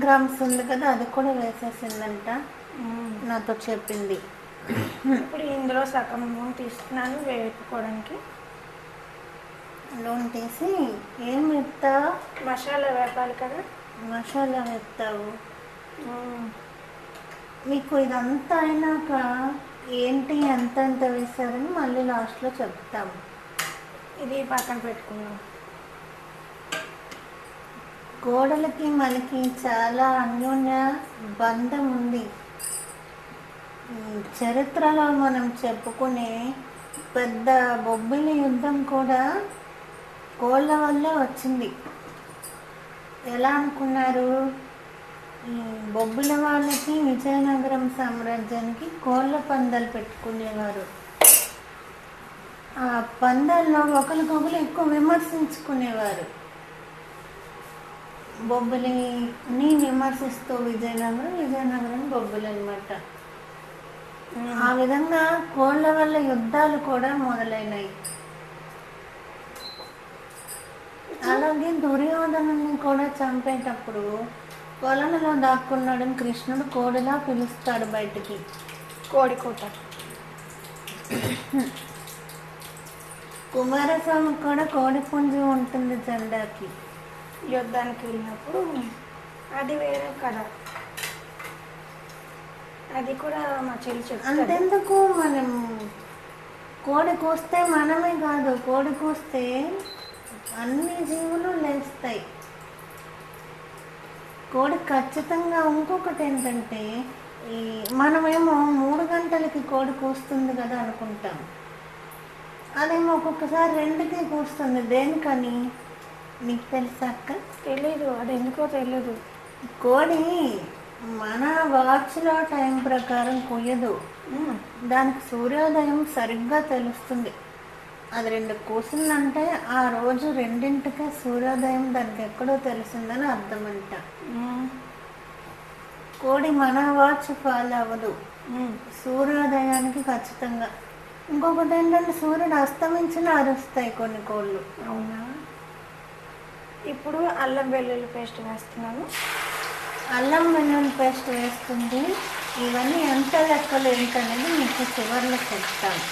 Grams ఉంది కదా, అది కూడా వేసేసిందంట, నాతో చెప్పింది. ఇప్పుడు ఇందులో సగం నూనె తీసుకున్నాను వేపుకోవడానికి. నూనె తీసి ఏం వేస్తావు? మసాలా వేపాలి కదా. మసాలా వేస్తావు. మీకు ఇదంతా అయినాక ఏంటి ఎంత వేసారని మళ్ళీ లాస్ట్లో చెప్తాము. ఇది పక్కన పెట్టుకున్నాం. కోడలకి మనకి చాలా అన్యోన్య బంధం ఉంది. చరిత్రలో మనం చెప్పుకునే పెద్ద బొబ్బిలి యుద్ధం కూడా కోళ్ళ వల్లే వచ్చింది. ఎలా అనుకున్నారు? ఈ బొబ్బిల వాళ్ళకి విజయనగరం సామ్రాజ్యానికి కోళ్ళ పందాలు పెట్టుకునేవారు. ఆ పందాల్లో ఒకరికొకరు ఎక్కువ విమర్శించుకునేవారు. బొబ్బిలిని విమర్శిస్తూ విజయనగరం బొబ్బిలి అనమాట. ఆ విధంగా కోళ్ళ వల్ల యుద్ధాలు కూడా మొదలైనాయి. అలాగే దుర్యోధనుని కూడా చంపేటప్పుడు కొలనులో దాక్కున్నాడని కృష్ణుడు కోడిలా పిలుస్తాడు బయటికి. కోడికోట. కుమారస్వామి కూడా కోడి పుంజు ఉంటుంది జెండాకి. యుద్ధానికి వెళ్ళినప్పుడు అది వేరే కదా, అది కూడా మా చెల్లి చెప్తుంది. అంతెందుకు, మనం కోడి కూస్తే మనమే కాదు, కోడి కూస్తే అన్ని జీవులు లేస్తాయి. కోడి ఖచ్చితంగా. ఇంకొకటి ఏంటంటే, ఈ మనమేమో 3 గంటలకి కోడి కూస్తుంది కదా అనుకుంటాం, అదేమో ఒక్కొక్కసారి 2కి కూస్తుంది. దేనికని నీకు తెలుసా అక్క? తెలీదు, అది ఎందుకో తెలీదు. కోడి మన వాచ్లో టైం ప్రకారం కుయ్యదు. దానికి సూర్యోదయం సరిగ్గా తెలుస్తుంది. అది 2 కూసిందంటే ఆ రోజు 2ంటికే సూర్యోదయం దానికి ఎక్కడో తెలిసిందని అర్థమంట. కోడి మన వాచ్ ఫాలో అవ్వదు, సూర్యోదయానికి ఖచ్చితంగా. ఇంకొకటి ఏంటంటే, సూర్యుడు అస్తమించిన అరుస్తాయి కొన్ని కోళ్ళు. అవునా? ఇప్పుడు అల్లం వెల్లుల్లి పేస్ట్ వేస్తున్నాను. అల్లం వెల్లుల్లి పేస్ట్ వేస్తుంది. ఇవన్నీ ఎంత లెక్కలు ఏంటనేది మీకు చివరిలో చెప్తాను.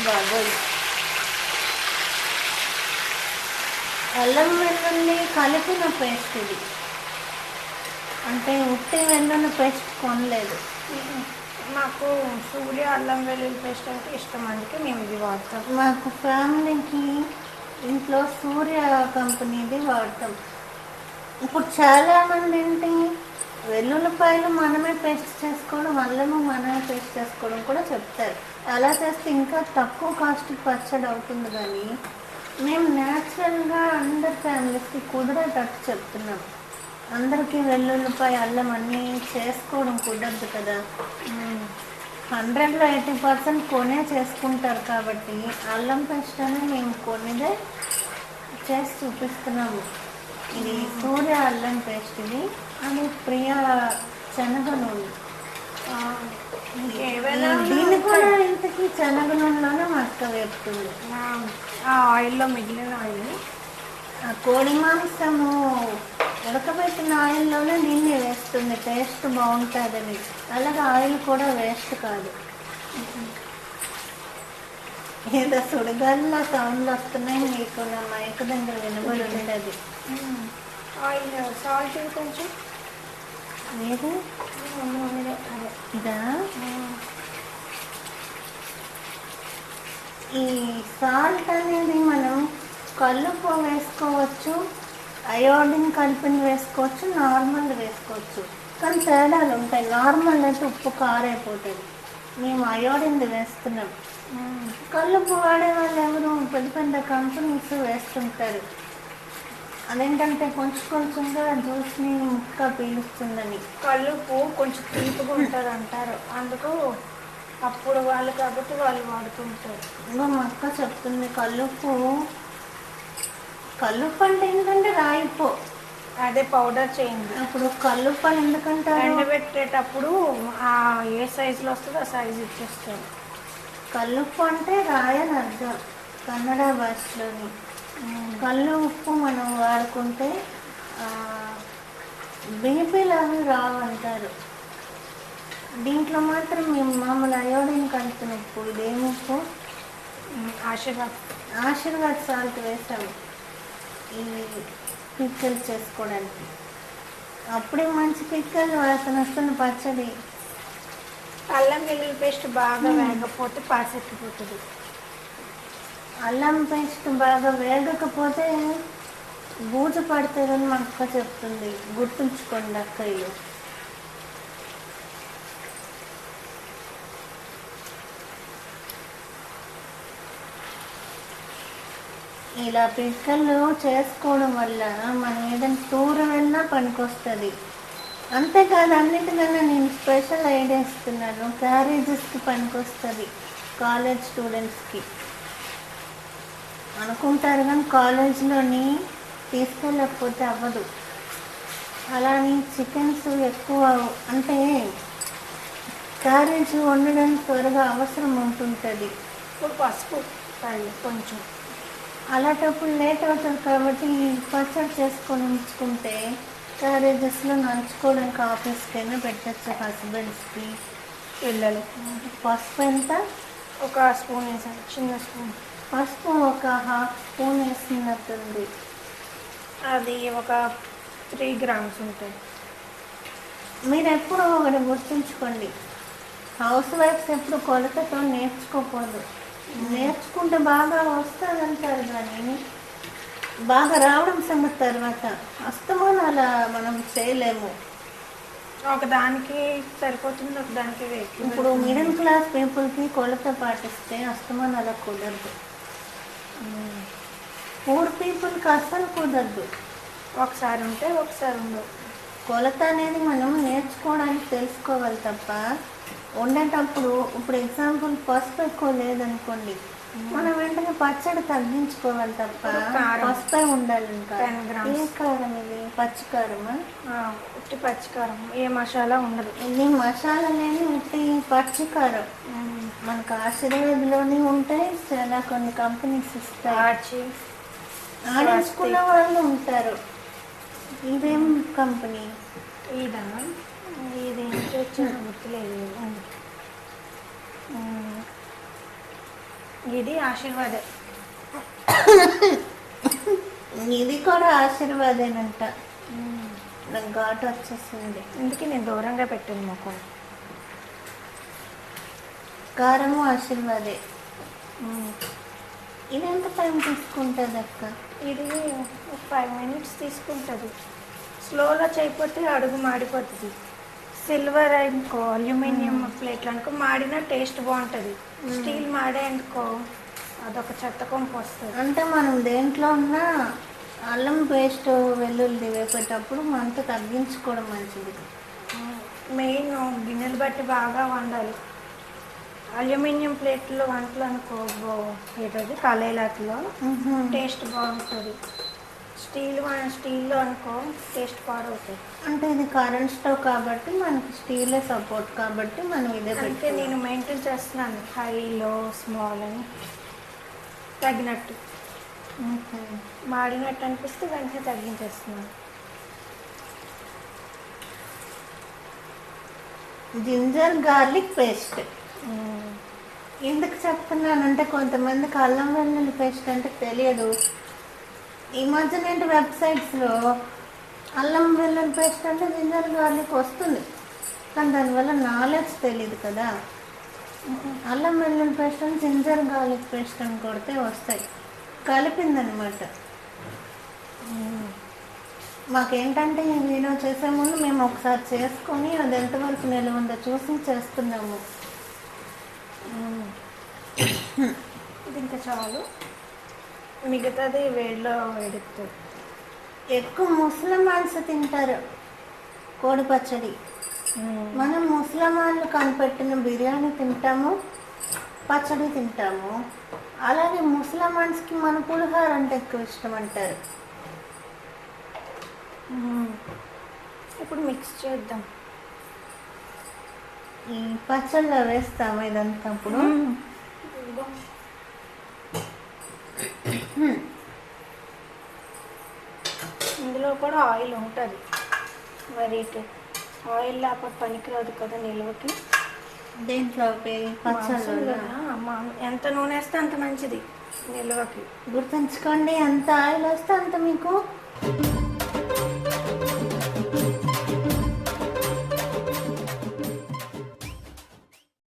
బాబోయ్, అల్లం వెల్లుల్లి కలిపిన పేస్ట్ ఇది. అంటే ఉట్టి వెల్లుల్లి పేస్ట్ కొనలేదు. మాకు సూర్య అల్లం వెల్లుల్లి పేస్ట్ అంటే ఇష్టం, అందుకే మేము ఇది వాడతాం. మాకు ఫ్యామిలీకి ఇంట్లో సూర్య కంపెనీది వాడతాం. ఇప్పుడు చాలామంది ఏంటి, వెల్లుల్లిపాయలు మనమే పేస్ట్ చేసుకోవడం, అల్లము మనమే పేస్ట్ చేసుకోవడం కూడా చెప్తారు. అలా చేస్తే ఇంకా తక్కువ కాస్ట్ పచ్చడి అవుతుంది. కానీ మేము న్యాచురల్గా అందరి ఫ్యామిలీస్కి కుదిరేటట్టు చెప్తున్నాం. అందరికీ వెల్లుల్లిపాయ అల్లం అన్నీ చేసుకోవడం కుదరదు కదా. 100లో 80% కొనే చేసుకుంటారు. కాబట్టి అల్లం పేస్ట్ అని మేము కొనేదే చేసి చూపిస్తున్నాము. ఇది సూర్య అల్లం పేస్ట్. ఇది అది ప్రియా శనగ నూనె. దీన్ని కూడా ఇంతకీ శనగ నూనెలోనే మక్క వేపుతుంది. ఆ ఆయిల్లో మిగిలిన ఆయిల్, ఆ కోడి మాంసము ఉడకబెట్టిన ఆయిల్లోనే దీన్ని వేస్తుంది, టేస్ట్ బాగుంటుందని. అలాగే ఆయిల్ కూడా వేస్ట్ కాదు. ఏదో సుడిగాలిలో సౌండ్లు వస్తున్నాయి, మీకు నా మైక్ దగ్గర వినబడి ఉండేది. ఆయిల్ సాల్ట్ కొంచెం ఏది అదే ఇదా? ఈ సాల్ట్ అనేది మనం కల్లుప్పు వేసుకోవచ్చు, అయోడిన్ కలిపిన వేసుకోవచ్చు, నార్మల్ వేసుకోవచ్చు. కానీ తేడాలు ఉంటాయి. నార్మల్ అయితే ఉప్పు కారైపోతుంది, మేము అయోడిన్ది వేస్తున్నాం. కల్లుప్పు వాడే వాళ్ళు ఎవరు, పెద్ద పెద్ద కంపెనీస్ వేస్తుంటారు. అదేంటంటే కొంచెంగా జ్యూస్ని ముక్క పీలుస్తుందని. కల్లుప్పు కొంచెం తీపిగా ఉంటుంది అంటారు, అందుకు అప్పుడు వాళ్ళు కాబట్టి వాళ్ళు వాడుతుంటారు. ఇంకా మా అక్క చెప్తుంది, కల్లుప్పు అంటే ఏంటంటే రాయిపో, అదే పౌడర్ చేయండి. అప్పుడు కల్లుప్పు అని ఎందుకంటే ఎండబెట్టేటప్పుడు ఏ సైజులో వస్తుందో ఆ సైజు ఇచ్చేస్తారు. కల్లుప్పు అంటే రాయని అర్థం కన్నడ భాషలోని. కళ్ళు ఉప్పు మనం వాడుకుంటే బీపీలు అవి రావంటారు. దీంట్లో మాత్రం మేము మామూలు అయోడిన్ కలిపిన ఉప్పు, ఇదేమి ఉప్పు, ఆశీర్వాద్ ఆశీర్వాద్ సాల్ట్ వేసాము ఈ పిక్కలు చేసుకోవడానికి. అప్పుడే మంచి పిక్కలు వాసన వస్తుంది పచ్చడి. అల్లం వెల్లుల్లి పేస్ట్ బాగా వేగకపోతే పాసెక్కిపోతుంది. అల్లం పేస్ట్ బాగా వేగకపోతే బూజు పడుతుందని మా అక్క చెప్తుంది, గుర్తుంచుకోండి అక్కయ్య. ఇలా పిక్కలు చేసుకోవడం వల్ల మనం ఏదైనా టూర్ వెళ్ళినా పనికొస్తుంది. అంతేకాదు, అన్నిటికన్నా నేను స్పెషల్ ఐడియా ఇస్తున్నాను, క్యారేజెస్కి పనికొస్తుంది. కాలేజ్ స్టూడెంట్స్కి అనుకుంటారు కానీ కాలేజ్లోని తీసుకెళ్ళకపోతే అవ్వదు. అలానే చికెన్స్ ఎక్కువ అంటే క్యారేజ్ వండడానికి త్వరగా అవసరం ఉంటుంటుంది. ఇప్పుడు పసుపు కొంచెం అలాంటప్పుడు లేట్ అవుతుంది కాబట్టి పచ్చడి చేసుకొని ఉంచుకుంటే క్యారేజెస్లో నంచుకోవడానికి ఆఫీస్కైనా పెట్టచ్చు. హస్బెండ్స్కి, పిల్లలు. పసుపు ఎంత? ఒక స్పూన్ వేసాను, చిన్న స్పూన్. పసుపు ఒక హాఫ్ స్పూన్ వేసినట్టుంది. అది ఒక 3 grams ఉంటుంది. మీరు ఎప్పుడు ఒకటి గుర్తుంచుకోండి, హౌస్ వైఫ్స్ ఎప్పుడు కొలతతో నేర్చుకోకూడదు. నేర్చుకుంటే బాగా వస్తుందంటారు కానీ బాగా రావడం సంగతి తర్వాత. అస్తమానం అలా మనం చేయలేము. ఒకదానికి సరిపోతుంది, ఒకదానికి వేసి. ఇప్పుడు మిడిల్ క్లాస్ పీపుల్కి కొలత పాటిస్తే అస్తమానం అలా కుదరదు. పూర్ పీపుల్కి అస్సలు కుదరదు. ఒకసారి ఉంటే ఒకసారి ఉండవు. కొలత అనేది మనం నేర్చుకోవడానికి తెలుసుకోవాలి తప్ప వండేటప్పుడు ఇప్పుడు ఎగ్జాంపుల్ పసుపు ఎక్కువ లేదనుకోండి, మనం వెంటనే పచ్చడి తగ్గించుకోవాలి తప్ప పసుపే ఉండాలి. ఇంకా 10 grams. ఏ కారం ఇది? పచ్చికారమా? ఉట్టి పచ్చికారం, ఏ మసాలా ఉండదు. ఇది మసాలా లేని ఉట్టి పచ్చికారం. మనకు ఆశీర్వాద్లోనే ఉంటాయి, చాలా కొన్ని కంపెనీస్ ఇస్తాయి. ఆడించుకున్న వాళ్ళు ఉంటారు. ఇదేం కంపెనీ? ఇదా? ఇది వచ్చాను గుర్తులేదు. ఇది ఆశీర్వాదే. ఇది కూడా ఆశీర్వాదేనంట. నాకు ఘాటు వచ్చేసింది. అందుకే నేను దూరంగా పెట్టాను మొక్కలు. కారము ఆశీర్వాదే. ఇది ఎంత టైం తీసుకుంటుంది అక్క? ఇది 5 minutes తీసుకుంటుంది. స్లోలో చేయకపోతే అడుగు మాడిపోతుంది. సిల్వర్ అనుకో, అల్యూమినియం ప్లేట్లు అనుకో మాడినా టేస్ట్ బాగుంటుంది. స్టీల్ మాడే అనుకో అదొక చెత్త కొంపు వస్తుంది. అంటే మనం దేంట్లో ఉన్నా అల్లం పేస్ట్ వెల్లుల్లి వేపేటప్పుడు మనతో తగ్గించుకోవడం మంచిది. మెయిన్ గిన్నెలు బట్టి బాగా వండాలి. అల్యూమినియం ప్లేట్లో వంటలు అనుకో ఏదది కళాయిలో టేస్ట్ బాగుంటుంది. స్టీల్లో అనుకో టేస్ట్ పాడవుతుంది. అంటే ఇది కరెంట్ స్టవ్ కాబట్టి మనకి స్టీలే సపోర్ట్ కాబట్టి మనం ఇదే అంటే నేను మెయింటైన్ చేస్తున్నాను, హై లో స్మాల్ అని తగినట్టు. మాడినట్టు అనిపిస్తే వెంటనే తగ్గించేస్తున్నాను. జింజర్ గార్లిక్ పేస్ట్ ఎందుకు చెప్తున్నానంటే కొంతమందికి అల్లం వెల్లుల్లి పేస్ట్ అంటే తెలియదు. ఈ మధ్య నేను వెబ్సైట్స్లో అల్లం వెల్లుల్లి పేస్ట్ అంటే జింజర్ గార్లిక్ వస్తుంది, కానీ దానివల్ల నాలెడ్జ్ తెలియదు కదా. అల్లం వెల్లుల్లి పేస్ట్ అని జింజర్ గార్లిక్ పేస్ట్ అని కొడితే వస్తాయి. కలిపిందనమాట. మాకేంటంటే ఈ వీడియో చేసే ముందు మేము ఒకసారి చేసుకొని అది ఎంతవరకు నిల్వ ఉందో చూసి చేస్తున్నాము. ఇది ఇంకా చాలు, మిగతాది వేడిలో వేడుతుంది. ఎక్కువ ముసలమాన్స్ తింటారు కోడి పచ్చడి. మనం ముసలమాన్లు కనిపెట్టిన బిర్యానీ తింటాము, పచ్చడి తింటాము. అలాగే ముసలమాన్స్కి మన పులిహోర అంటే ఎక్కువ ఇష్టం అంటారు. ఇప్పుడు మిక్స్ చేద్దాం. ఈ పచ్చళ్ళలో వేస్తాము ఇదంతా. అప్పుడు ఇందులో కూడా ఆయిల్ ఉంటుంది. మరి ఆయిల్ లేకపోతే పనికిరాదు కదా నిల్వకి. దేంట్లో మాంసం పచ్చళ్ళు కదా, ఎంత నూనె వేస్తే అంత మంచిది నిల్వకి. గుర్తుంచుకోండి, ఎంత ఆయిల్ వస్తే అంత మీకు